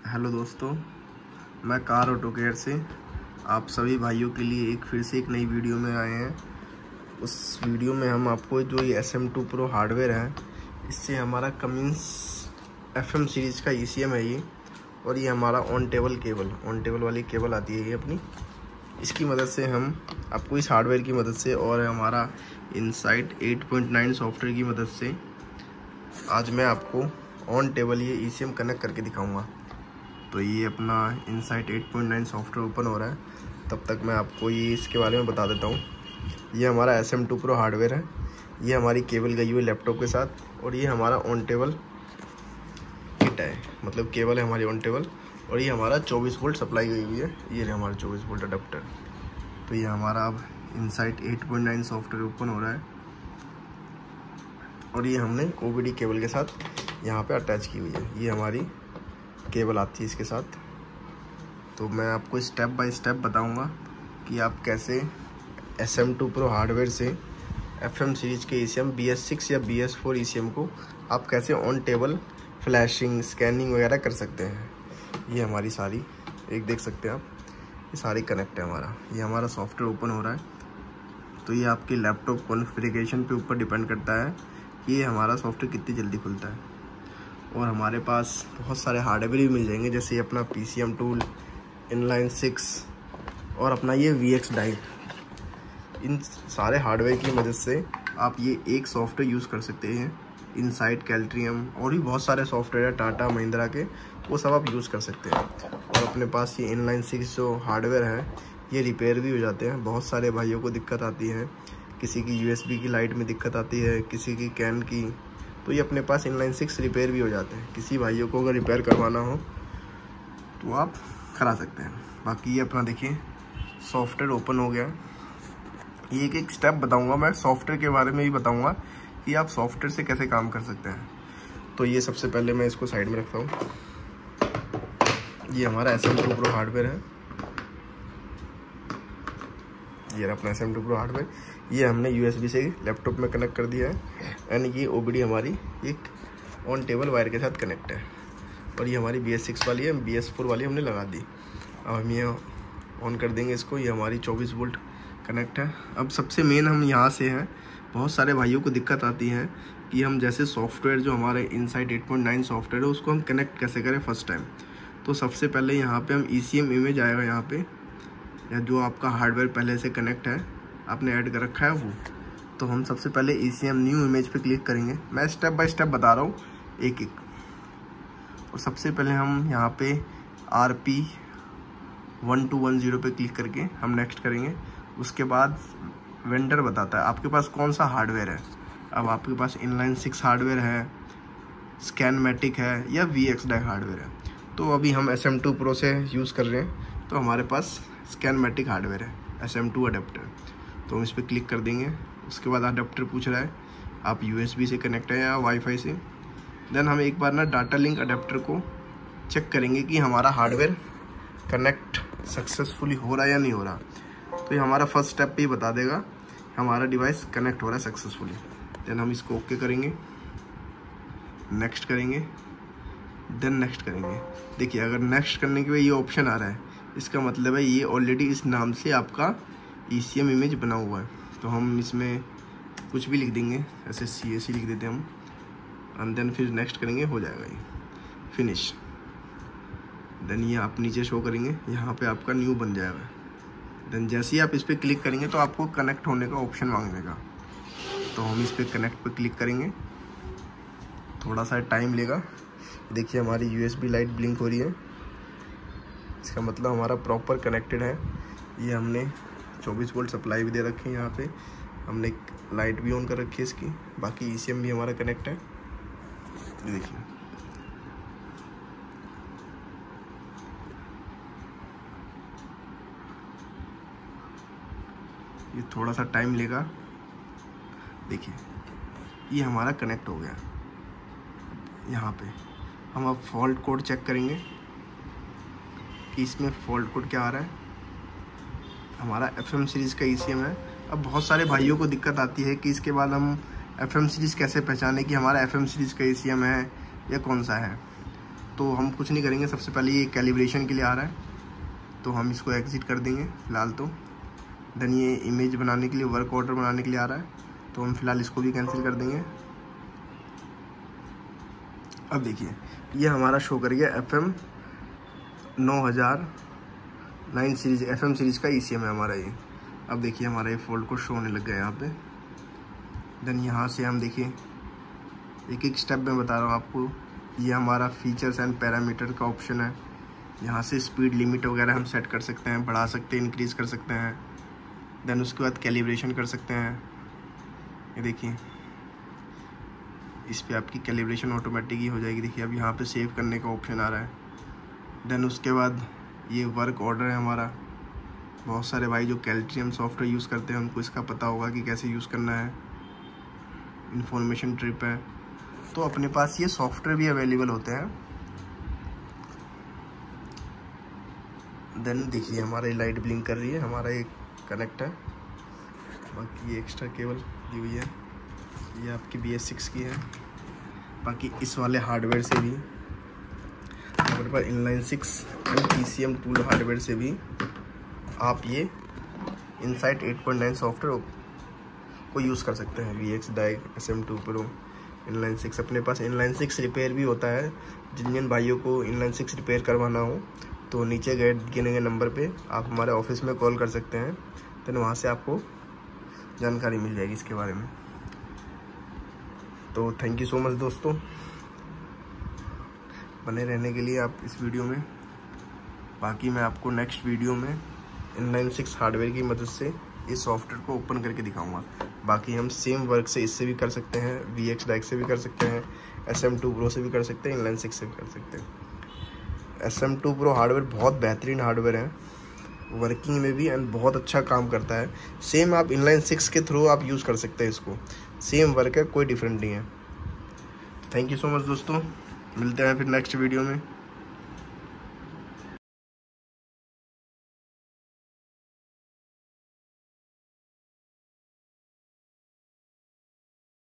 Hello दोस्तों, मैं car auto care से आप सभी भाइयों के लिए फिर से एक नई वीडियो में आए हैं। उस वीडियो में हम आपको जो ये SM2 Pro हार्डवेयर है, इससे हमारा कमिंस FM सीरीज़ का ECM है ये, और ये हमारा ऑन टेबल वाली केबल आती है ये अपनी। इसकी मदद से हम आपको इस हार्डवेयर की मदद से और हमारा इनसाइट 8.9 सॉफ्टवेयर की मदद से आज मैं आपको ऑन टेबल ये ECM कनेक्ट करके दिखाऊंगा। तो ये अपना इनसाइट 8.9 सॉफ्टवेयर ओपन हो रहा है, तब तक मैं आपको ये इसके बारे में बता देता हूँ। ये हमारा SM2 Pro हार्डवेयर है, ये हमारी केबल गई हुई लैपटॉप के साथ, और ये हमारा ऑन टेबल किट है, मतलब केबल है हमारी ऑन टेबल, और ये हमारा 24 वोल्ट सप्लाई गई हुई है। ये है हमारा 24 वोल्ट अडेप्टर। तो ये हमारा अब इनसाइट 8.9 सॉफ्टवेयर ओपन हो रहा है, और ये हमने OBD केबल के साथ यहाँ पे अटैच की हुई है। ये हमारी केबल आती है इसके साथ। तो मैं आपको स्टेप बाय स्टेप बताऊंगा कि आप कैसे SM2 Pro हार्डवेयर से FM सीरीज के ECM BS6 या BS4 ECM को आप कैसे ऑन टेबल फ्लैशिंग, स्कैनिंग वगैरह कर सकते हैं। ये हमारी सारी एक देख सकते हैं आप, ये सारी कनेक्ट है हमारा। ये हमारा सॉफ्टवेयर ओपन हो रहा है। तो ये आपकी लैपटॉप कॉन्फ़िगरेशन पे ऊपर डिपेंड करता है कि ये हमारा सॉफ्टवेयर कितनी जल्दी खुलता है। और हमारे पास बहुत सारे हार्डवेयर भी मिल जाएंगे, जैसे ये अपना PCM टूल, इनलाइन 6 और अपना ये VX डाइव। इन सारे हार्डवेयर की मदद से आप ये एक सॉफ्टवेयर यूज़ कर सकते हैं। इनसाइट, कैल्ट्रियम और भी बहुत सारे सॉफ्टवेयर है टाटा महिंद्रा के, वो सब आप यूज़ कर सकते हैं। और अपने पास ये इनलाइन 6 जो हार्डवेयर है, ये रिपेयर भी हो जाते हैं। बहुत सारे भाइयों को दिक्कत आती है, किसी की USB की लाइट में दिक्कत आती है, किसी की कैन की, तो ये अपने पास इनलाइन 6 रिपेयर भी हो जाते हैं। किसी भाइयों को अगर रिपेयर करवाना हो तो आप करा सकते हैं। बाकी ये अपना देखिए सॉफ्टवेयर ओपन हो गया। ये एक स्टेप बताऊंगा मैं, सॉफ्टवेयर के बारे में भी बताऊंगा कि आप सॉफ्टवेयर से कैसे काम कर सकते हैं। तो ये सबसे पहले मैं इसको साइड में रखता हूँ। ये हमारा SM2 Pro हार्डवेयर है, ये अपना SM2 Pro हार्डवेयर। ये हमने USB से लैपटॉप में कनेक्ट कर दिया है, एंड ये OBD हमारी एक ऑन टेबल वायर के साथ कनेक्ट है। और ये हमारी BS6 वाली है, BS4 वाली हमने लगा दी। अब हम ये ऑन कर देंगे इसको। ये हमारी 24 वोल्ट कनेक्ट है। अब सबसे मेन हम यहाँ से हैं, बहुत सारे भाइयों को दिक्कत आती है कि हम जैसे सॉफ्टवेयर जो हमारे इनसाइट 8.9 सॉफ्टवेयर है, उसको हम कनेक्ट कैसे करें फर्स्ट टाइम। तो सबसे पहले यहाँ पे हम ECM इमेज आएगा यहाँ पे, या जो आपका हार्डवेयर पहले से कनेक्ट है, आपने ऐड कर रखा है वो। तो हम सबसे पहले ECM न्यू इमेज पे क्लिक करेंगे। मैं स्टेप बाय स्टेप बता रहा हूँ एक एक। और सबसे पहले हम यहाँ पे RP1210 पे क्लिक करके हम नेक्स्ट करेंगे। उसके बाद वेंडर बताता है आपके पास कौन सा हार्डवेयर है। अब आपके पास इनलाइन 6 हार्डवेयर है, स्कैनमेटिक है, या VX डाइव हार्डवेयर है। तो अभी हम SM2 Pro से यूज़ कर रहे हैं, तो हमारे पास स्कैनमेटिक हार्डवेयर है, SM2 अडेप्टर। तो हम इस पर क्लिक कर देंगे। उसके बाद अडेप्टर पूछ रहा है आप USB से कनेक्ट है या वाईफाई से। देन हम एक बार ना डाटा लिंक अडेप्टर को चेक करेंगे कि हमारा हार्डवेयर कनेक्ट सक्सेसफुली हो रहा है या नहीं हो रहा। तो ये हमारा फर्स्ट स्टेप पे ही बता देगा हमारा डिवाइस कनेक्ट हो रहा है सक्सेसफुली। देन हम इसको ओके करेंगे, नेक्स्ट करेंगे, देन नेक्स्ट करेंगे। देखिए अगर नेक्स्ट करने के बाद ये ऑप्शन आ रहा है, इसका मतलब है ये ऑलरेडी इस नाम से आपका ECM इमेज बना हुआ है। तो हम इसमें कुछ भी लिख देंगे, ऐसे CAC लिख देते हैं हम, एंड देन फिर नेक्स्ट करेंगे, हो जाएगा ये फिनिश। देन ये आप नीचे शो करेंगे, यहाँ पे आपका न्यू बन जाएगा। देन जैसे ही आप इस पर क्लिक करेंगे तो आपको कनेक्ट होने का ऑप्शन मांगेगा। तो हम इस पर कनेक्ट पे क्लिक करेंगे, थोड़ा सा टाइम लेगा। देखिए हमारी USB लाइट ब्लिंक हो रही है, इसका मतलब हमारा प्रॉपर कनेक्टेड है। ये हमने 24 वोल्ट सप्लाई भी दे रखी है, यहाँ पे हमने लाइट भी ऑन कर रखी है इसकी। बाकी ECM भी हमारा कनेक्ट है। ये देखिए ये थोड़ा सा टाइम लेगा। देखिए ये हमारा कनेक्ट हो गया। यहाँ पे हम अब फॉल्ट कोड चेक करेंगे कि इसमें फॉल्ट कोड क्या आ रहा है। हमारा FM सीरीज़ का ECM है। अब बहुत सारे भाइयों को दिक्कत आती है कि इसके बाद हम FM सीरीज़ कैसे पहचाने कि हमारा FM सीरीज़ का ECM है या कौन सा है। तो हम कुछ नहीं करेंगे। सबसे पहले ये कैलिब्रेशन के लिए आ रहा है, तो हम इसको एग्जिट कर देंगे फ़िलहाल तो। देन ये इमेज बनाने के लिए, वर्क ऑर्डर बनाने के लिए आ रहा है, तो हम फ़िलहाल इसको भी कैंसिल कर देंगे। अब देखिए ये हमारा शो कर गया FM 9009 सीरीज़, FM सीरीज़ का ECM है हमारा ये। अब देखिए हमारा ये फोल्ड को शो होने लग गया यहाँ पे। देन यहाँ से हम देखिए एक एक स्टेप में बता रहा हूँ आपको। ये हमारा फीचर्स एंड पैरामीटर का ऑप्शन है। यहाँ से स्पीड लिमिट वगैरह हम सेट कर सकते हैं, बढ़ा सकते हैं, इंक्रीज़ कर सकते हैं। देन उसके बाद कैलिब्रेशन कर सकते हैं। ये देखिए इस पर आपकी कैलिब्रेशन ऑटोमेटिक ही हो जाएगी। देखिए अब यहाँ पे सेव करने का ऑप्शन आ रहा है। देन उसके बाद ये वर्क ऑर्डर है हमारा। बहुत सारे भाई जो कैल्ट्रियम सॉफ्टवेयर यूज़ करते हैं उनको इसका पता होगा कि कैसे यूज़ करना है। इंफॉर्मेशन ट्रिप है, तो अपने पास ये सॉफ्टवेयर भी अवेलेबल होते हैं। देन देखिए हमारा ये लाइट ब्लिंक कर रही है, हमारा ये कनेक्ट है। बाकी ये एक्स्ट्रा केबल दी हुई है, ये आपकी BS6 की है। बाकी इस वाले हार्डवेयर से भी हमारे पास inline 6 and PCM tool hardware से भी आप ये इनसाइट 8.9 सॉफ्टवेयर को यूज़ कर सकते हैं। VX Direct SM2 Pro inline 6। अपने पास इनलाइन 6 रिपेयर भी होता है। जिन भाइयों को इनलाइन 6 रिपेयर करवाना हो तो नीचे गिने गए नंबर पे आप हमारे ऑफिस में कॉल कर सकते हैं। तो वहाँ से आपको जानकारी मिल जाएगी इसके बारे में। तो थैंक यू सो मच दोस्तों, बने रहने के लिए आप इस वीडियो में। बाकी मैं आपको नेक्स्ट वीडियो में इनलाइन 6 हार्डवेयर की मदद से इस सॉफ्टवेयर को ओपन करके दिखाऊंगा। बाकी हम सेम वर्क से इससे भी कर सकते हैं, VX Direct से भी कर सकते हैं, SM2 Pro से भी कर सकते हैं, इनलाइन 6 से भी कर सकते हैं। SM2 Pro हार्डवेयर बहुत बेहतरीन हार्डवेयर है, वर्किंग में भी एंड बहुत अच्छा काम करता है। सेम आप इनलाइन 6 के थ्रू आप यूज़ कर सकते हैं इसको, सेम वर्क है, कोई डिफरेंट नहीं है। थैंक यू सो मच दोस्तों, मिलते हैं फिर नेक्स्ट वीडियो में।